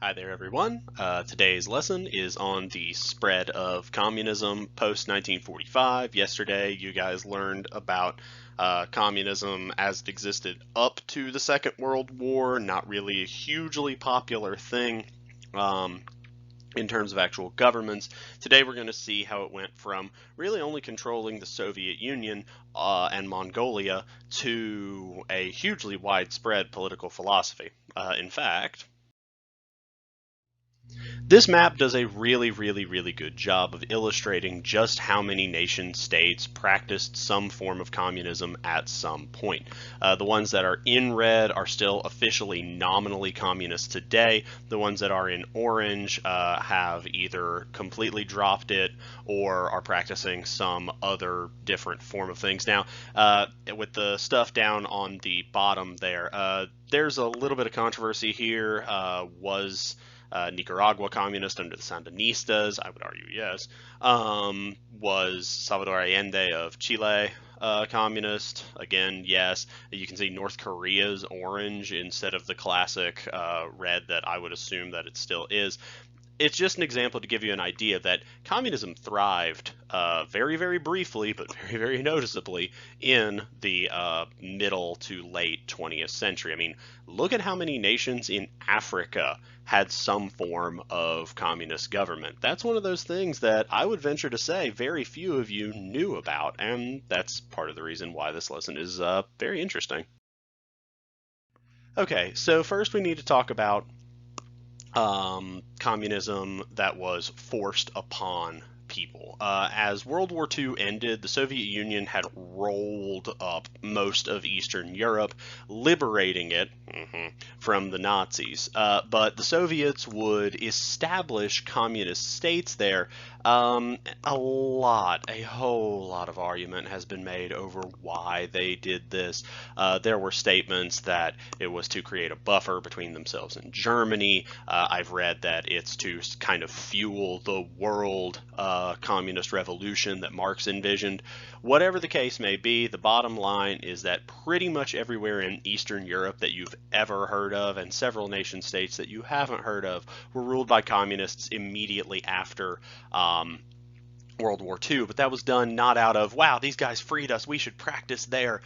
Hi there, everyone. Today's lesson is on the spread of communism post-1945. Yesterday, you guys learned about communism as it existed up to the Second World War, not really a hugely popular thing in terms of actual governments. Today, we're going to see how it went from really only controlling the Soviet Union and Mongolia to a hugely widespread political philosophy. In fact, this map does a really good job of illustrating just how many nation states practiced some form of communism at some point. The ones that are in red are still officially nominally communist today. The ones that are in orange have either completely dropped it or are practicing some other different form of things. Now, with the stuff down on the bottom there, there's a little bit of controversy here. Was Nicaragua communist under the Sandinistas? I would argue yes. Was Salvador Allende of Chile communist? Again, yes. You can see North Korea's orange instead of the classic red that I would assume that it still is. It's just an example to give you an idea that communism thrived very briefly, but very noticeably in the middle to late 20th century. I mean, look at how many nations in Africa had some form of communist government. That's one of those things that I would venture to say very few of you knew about, and that's part of the reason why this lesson is very interesting. Okay, so first we need to talk about communism that was forced upon people. As World War II ended, the Soviet Union had rolled up most of Eastern Europe, liberating it from the Nazis. But the Soviets would establish communist states there. A whole lot of argument has been made over why they did this. There were statements that it was to create a buffer between themselves and Germany. I've read that it's to kind of fuel the world communist revolution that Marx envisioned. Whatever the case may be, the bottom line is that pretty much everywhere in Eastern Europe that you've ever heard of, and several nation states that you haven't heard of, were ruled by communists immediately after World War II, but that was done not out of, wow, these guys freed us, we should practice their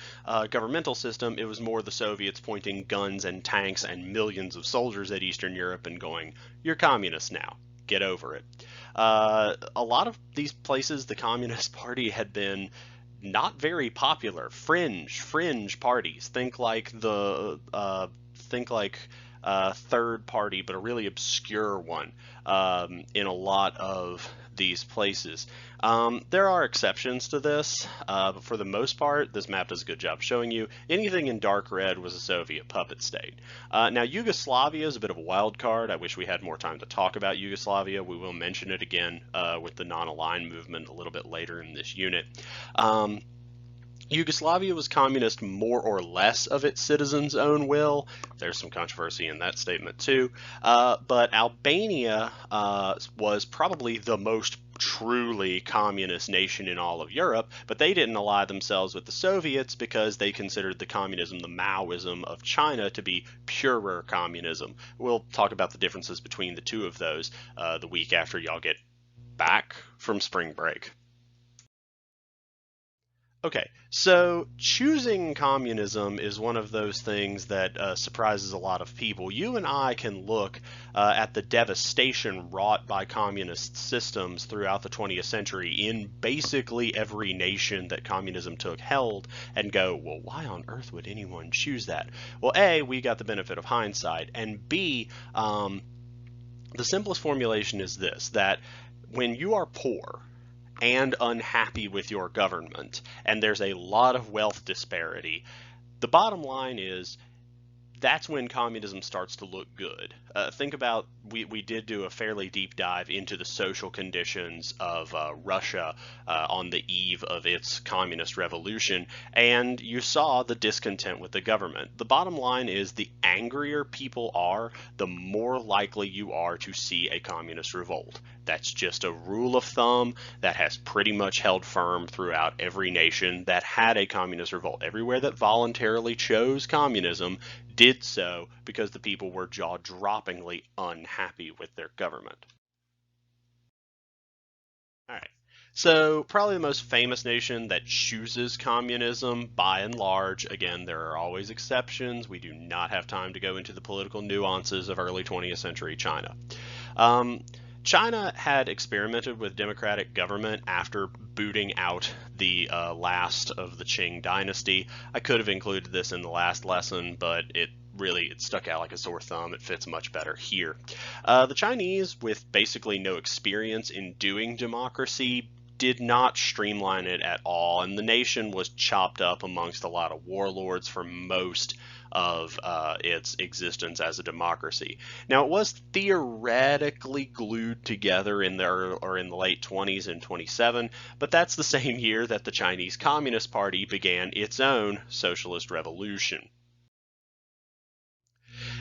governmental system. It was more the Soviets pointing guns and tanks and millions of soldiers at Eastern Europe and going, you're communists now, get over it. A lot of these places, the Communist Party had been not very popular, fringe parties. Think like Third Party, but a really obscure one in a lot of these places. There are exceptions to this, but for the most part, this map does a good job showing you anything in dark red was a Soviet puppet state. Now, Yugoslavia is a bit of a wild card. I wish we had more time to talk about Yugoslavia. We will mention it again with the non-aligned movement a little bit later in this unit. Yugoslavia was communist more or less of its citizens' own will. There's some controversy in that statement too. But Albania was probably the most truly communist nation in all of Europe, but they didn't ally themselves with the Soviets because they considered the communism, the Maoism of China, to be purer communism. We'll talk about the differences between the two of those the week after y'all get back from spring break. Okay, so choosing communism is one of those things that surprises a lot of people. You and I can look at the devastation wrought by communist systems throughout the 20th century in basically every nation that communism took hold and go, well, why on earth would anyone choose that? Well, A, we got the benefit of hindsight, and B, the simplest formulation is this, that when you are poor, and unhappy with your government, and there's a lot of wealth disparity, the bottom line is that's when communism starts to look good. Think about, we did do a fairly deep dive into the social conditions of Russia on the eve of its communist revolution, and you saw the discontent with the government. The bottom line is the angrier people are, the more likely you are to see a communist revolt. That's just a rule of thumb that has pretty much held firm throughout every nation that had a communist revolt. Everywhere that voluntarily chose communism did so because the people were jaw-droppingly unhappy with their government. All right. So, probably the most famous nation that chooses communism by and large, again, there are always exceptions. We do not have time to go into the political nuances of early 20th century China. Um, China had experimented with democratic government after booting out the last of the Qing dynasty. I could have included this in the last lesson, but it stuck out like a sore thumb. It fits much better here. The Chinese, with basically no experience in doing democracy, did not streamline it at all, and the nation was chopped up amongst a lot of warlords for most of its existence as a democracy. Now, it was theoretically glued together in the late 20s and 27, but that's the same year that the Chinese Communist Party began its own socialist revolution.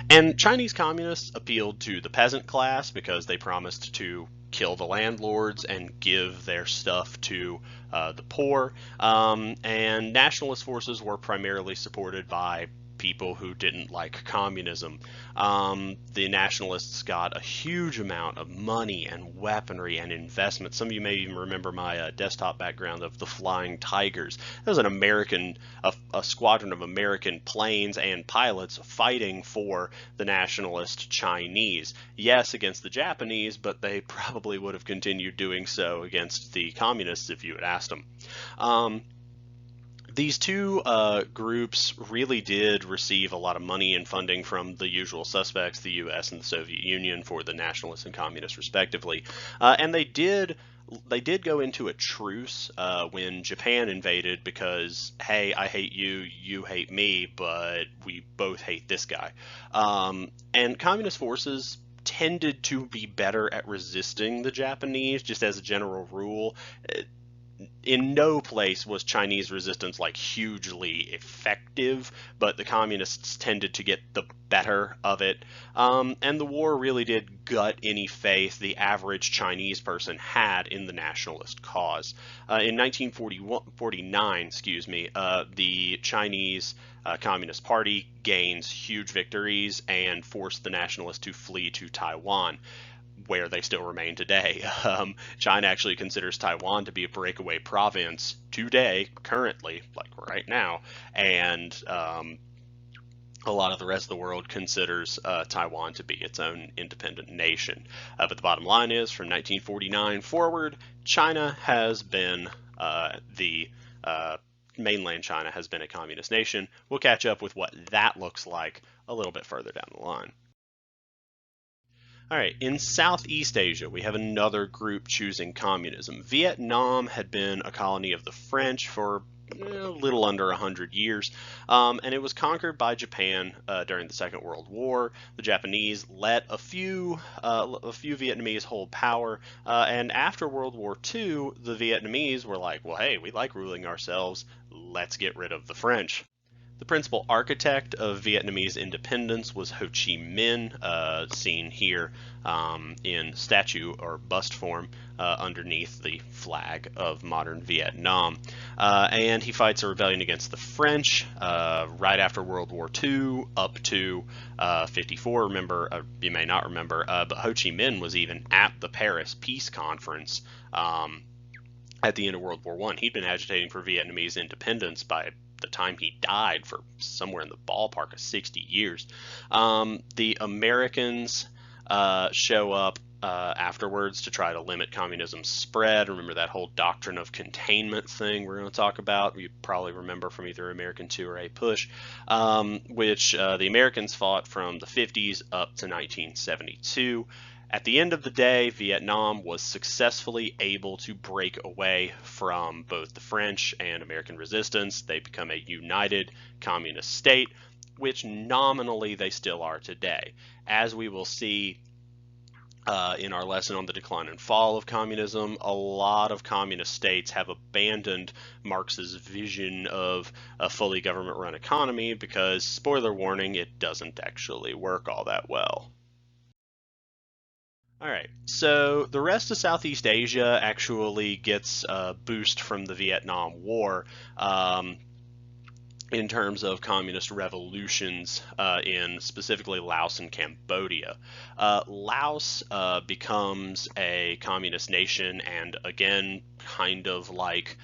And Chinese communists appealed to the peasant class because they promised to kill the landlords and give their stuff to the poor. And nationalist forces were primarily supported by people who didn't like communism. The nationalists got a huge amount of money and weaponry and investment. Some of you may even remember my desktop background of the Flying Tigers. That was a squadron of American planes and pilots fighting for the nationalist Chinese. Yes, against the Japanese, but they probably would have continued doing so against the communists if you had asked them. These two groups really did receive a lot of money and funding from the usual suspects, the U.S. and the Soviet Union, for the nationalists and communists, respectively. And they did go into a truce when Japan invaded because, hey, I hate you, you hate me, but we both hate this guy. And communist forces tended to be better at resisting the Japanese, just as a general rule. In no place was Chinese resistance like hugely effective, but the communists tended to get the better of it. And the war really did gut any faith the average Chinese person had in the nationalist cause. In 1949, the Chinese Communist Party gains huge victories and forced the nationalists to flee to Taiwan, where they still remain today. China actually considers Taiwan to be a breakaway province today, currently, like right now, and a lot of the rest of the world considers Taiwan to be its own independent nation. But the bottom line is, from 1949 forward, China has been mainland China has been a communist nation. We'll catch up with what that looks like a little bit further down the line. All right, in Southeast Asia, we have another group choosing communism. Vietnam had been a colony of the French for a little under 100 years, and it was conquered by Japan during the Second World War. The Japanese let a few Vietnamese hold power, and after World War II, the Vietnamese were like, well, hey, we like ruling ourselves, let's get rid of the French. The principal architect of Vietnamese independence was Ho Chi Minh, seen here in statue or bust form underneath the flag of modern Vietnam. And he fights a rebellion against the French right after World War II up to 54. Remember, you may not remember, but Ho Chi Minh was even at the Paris Peace Conference at the end of World War I. He'd been agitating for Vietnamese independence by the time he died for somewhere in the ballpark of 60 years. The Americans show up afterwards to try to limit communism's spread. Remember that whole doctrine of containment thing we're going to talk about? You probably remember from either American 2 or A Push, which the Americans fought from the 50s up to 1972. At the end of the day, Vietnam was successfully able to break away from both the French and American resistance. They become a united communist state, which nominally they still are today. As we will see in our lesson on the decline and fall of communism, a lot of communist states have abandoned Marx's vision of a fully government-run economy because, spoiler warning, it doesn't actually work all that well. All right, so the rest of Southeast Asia actually gets a boost from the Vietnam War. in terms of communist revolutions in specifically Laos and Cambodia. Laos becomes a communist nation, and again, kind of like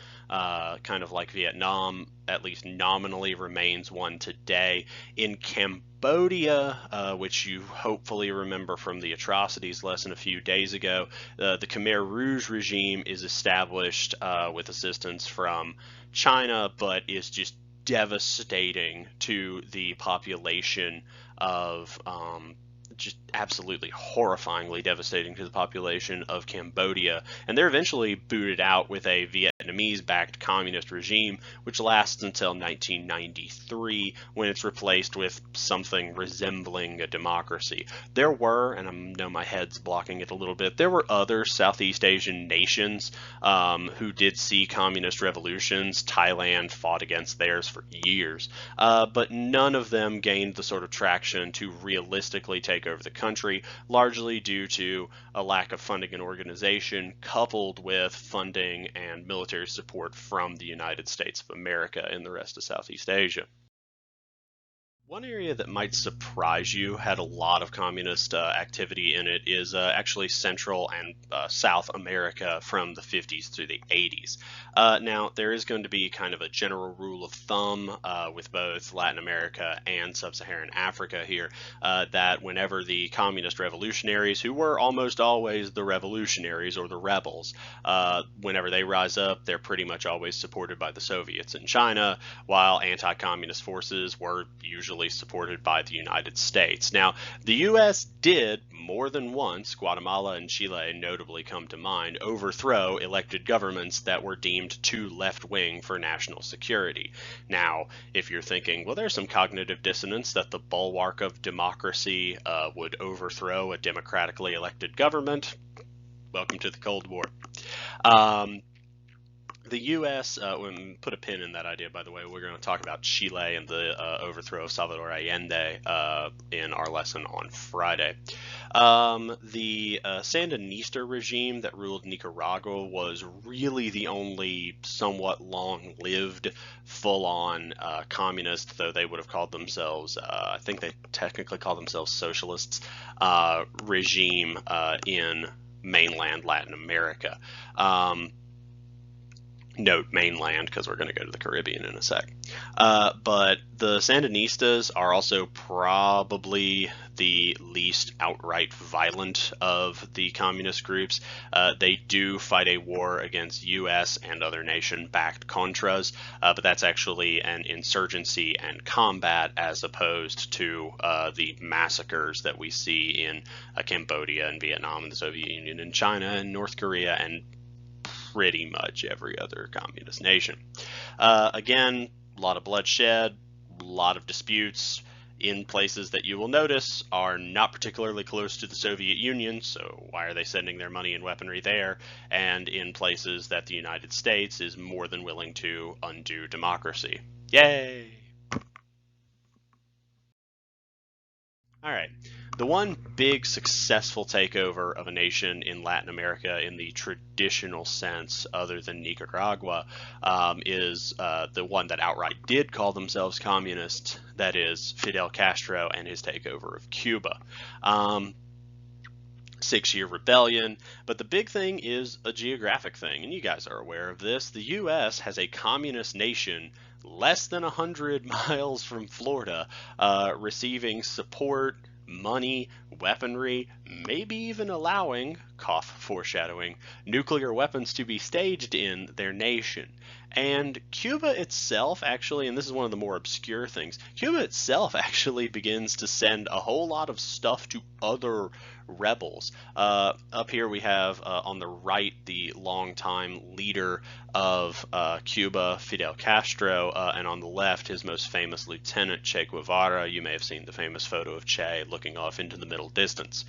Vietnam, at least nominally remains one today. In Cambodia, which you hopefully remember from the atrocities lesson a few days ago, the Khmer Rouge regime is established with assistance from China, but is just devastating to the population of just absolutely horrifyingly devastating to the population of Cambodia. And they're eventually booted out with a Vietnamese-backed communist regime, which lasts until 1993, when it's replaced with something resembling a democracy. There were, and I know my head's blocking it a little bit, there were other Southeast Asian nations who did see communist revolutions. Thailand fought against theirs for years, but none of them gained the sort of traction to realistically take over the country, largely due to a lack of funding and organization, coupled with funding and military support from the United States of America and the rest of Southeast Asia. One area that might surprise you had a lot of communist activity in it is actually Central and South America from the 50s through the 80s. Now, there is going to be kind of a general rule of thumb with both Latin America and Sub-Saharan Africa here, that whenever the communist revolutionaries, who were almost always the revolutionaries or the rebels, whenever they rise up, they're pretty much always supported by the Soviets in China, while anti-communist forces were usually supported by the United States. Now, the U.S. did more than once, Guatemala and Chile notably come to mind, overthrow elected governments that were deemed too left-wing for national security. Now, if you're thinking, well, there's some cognitive dissonance that the bulwark of democracy would overthrow a democratically elected government, welcome to the Cold War. The U.S., put a pin in that idea, by the way. We're going to talk about Chile and the overthrow of Salvador Allende in our lesson on Friday. The Sandinista regime that ruled Nicaragua was really the only somewhat long-lived, full-on communist, though they would have called themselves, I think they technically call themselves socialists, regime in mainland Latin America. Note mainland, because we're going to go to the Caribbean in a sec. But the Sandinistas are also probably the least outright violent of the communist groups. They do fight a war against U.S. and other nation-backed Contras, but that's actually an insurgency and combat as opposed to the massacres that we see in Cambodia and Vietnam and the Soviet Union and China and North Korea and pretty much every other communist nation. Again, a lot of bloodshed, a lot of disputes in places that you will notice are not particularly close to the Soviet Union, so why are they sending their money and weaponry there? And in places that the United States is more than willing to undo democracy. Yay! All right. The one big successful takeover of a nation in Latin America in the traditional sense, other than Nicaragua, is the one that outright did call themselves communist, that is Fidel Castro and his takeover of Cuba. 6-year rebellion, but the big thing is a geographic thing, and you guys are aware of this. The U.S. has a communist nation less than 100 miles from Florida, receiving support, money, weaponry, maybe even allowing, cough foreshadowing, nuclear weapons to be staged in their nation. And Cuba itself actually, and this is one of the more obscure things, Cuba itself actually begins to send a whole lot of stuff to other rebels. Up here we have on the right the longtime leader of Cuba, Fidel Castro, and on the left his most famous lieutenant, Che Guevara. You may have seen the famous photo of Che looking off into the middle distance.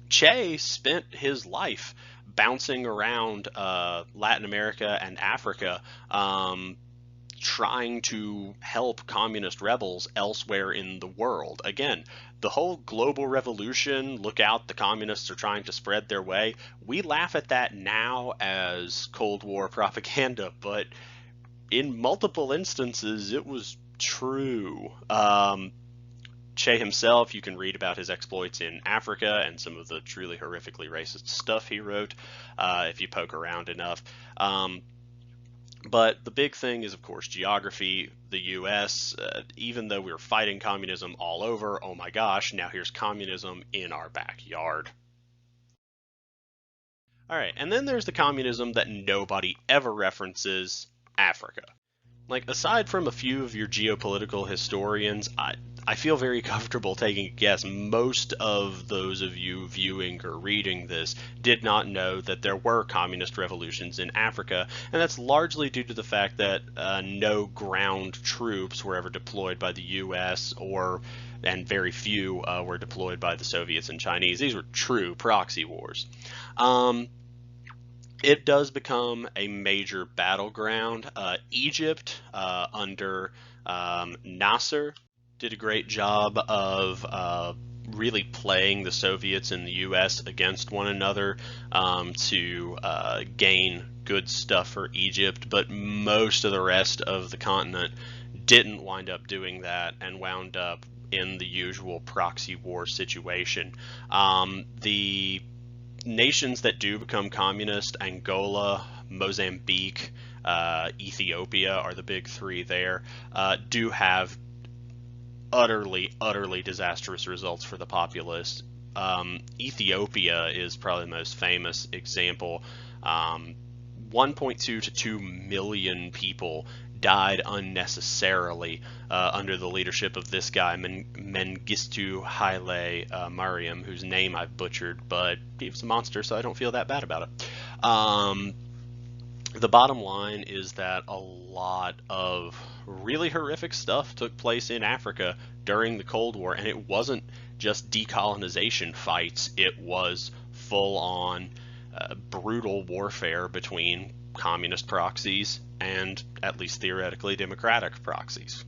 Che spent his life bouncing around Latin America and Africa, trying to help communist rebels elsewhere in the world. Again, the whole global revolution, look out, the communists are trying to spread their way. We laugh at that now as Cold War propaganda, but in multiple instances, it was true. Che himself, you can read about his exploits in Africa and some of the truly horrifically racist stuff he wrote if you poke around enough. But the big thing is, of course, geography. The US, even though we were fighting communism all over, oh my gosh, now here's communism in our backyard. All right, and then there's the communism that nobody ever references, Africa. Like, aside from a few of your geopolitical historians, I feel very comfortable taking a guess. Most of those of you viewing or reading this did not know that there were communist revolutions in Africa, and that's largely due to the fact that no ground troops were ever deployed by the US, and very few were deployed by the Soviets and Chinese. These were true proxy wars. It does become a major battleground. Egypt, under Nasser, did a great job of really playing the Soviets and the US against one another to gain good stuff for Egypt, but most of the rest of the continent didn't wind up doing that and wound up in the usual proxy war situation. The nations that do become communist, Angola, Mozambique, Ethiopia are the big three there, do have utterly disastrous results for the populace. Ethiopia is probably the most famous example. 1.2 to 2 million people died unnecessarily under the leadership of this guy, Mengistu Haile Mariam, whose name I've butchered, but he was a monster, so I don't feel that bad about it. The bottom line is that a lot of really horrific stuff took place in Africa during the Cold War, and it wasn't just decolonization fights, it was full-on brutal warfare between communist proxies and, at least theoretically, democratic proxies.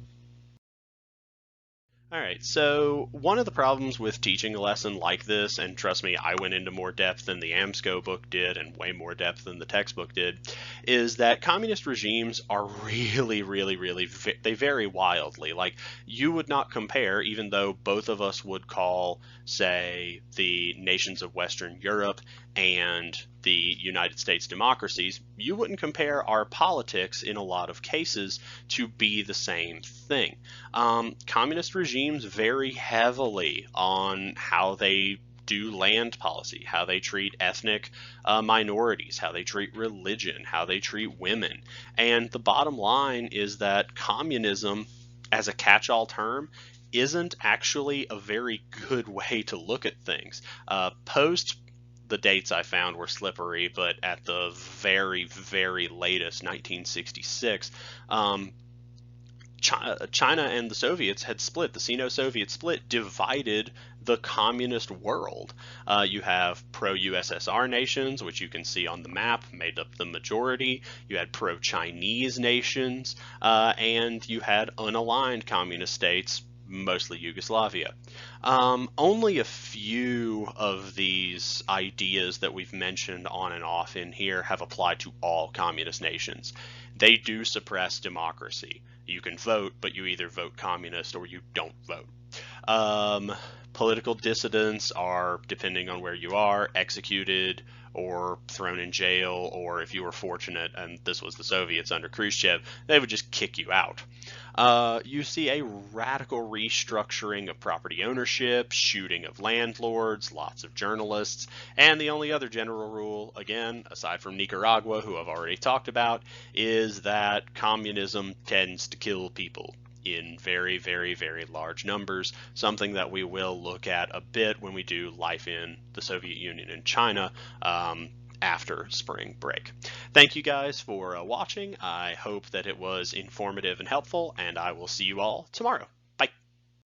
Alright, so one of the problems with teaching a lesson like this, and trust me, I went into more depth than the AMSCO book did and way more depth than the textbook did, is that communist regimes are really, they vary wildly. Like, you would not compare, even though both of us would call, say, the nations of Western Europe and the United States democracies, you wouldn't compare our politics in a lot of cases to be the same thing. Communist regimes vary heavily on how they do land policy, how they treat ethnic minorities, how they treat religion, how they treat women. And the bottom line is that communism, as a catch-all term, isn't actually a very good way to look at things. The dates I found were slippery, but at the very latest, 1966, China and the Soviets had split. The Sino-Soviet split divided the communist world. You have pro-USSR nations, which you can see on the map, made up the majority. You had pro-Chinese nations, and you had unaligned communist states, mostly Yugoslavia. Only a few of these ideas that we've mentioned on and off in here have applied to all communist nations. They do suppress democracy. You can vote, but you either vote communist or you don't vote. Political dissidents are, depending on where you are, executed or thrown in jail, or if you were fortunate, and this was the Soviets under Khrushchev, they would just kick you out. You see a radical restructuring of property ownership, shooting of landlords, lots of journalists, and the only other general rule, again, aside from Nicaragua, who I've already talked about, is that communism tends to kill people in very large numbers, something that we will look at a bit when we do life in the Soviet Union and China after spring break. Thank you guys for watching. I hope that it was informative and helpful, and I will see you all tomorrow.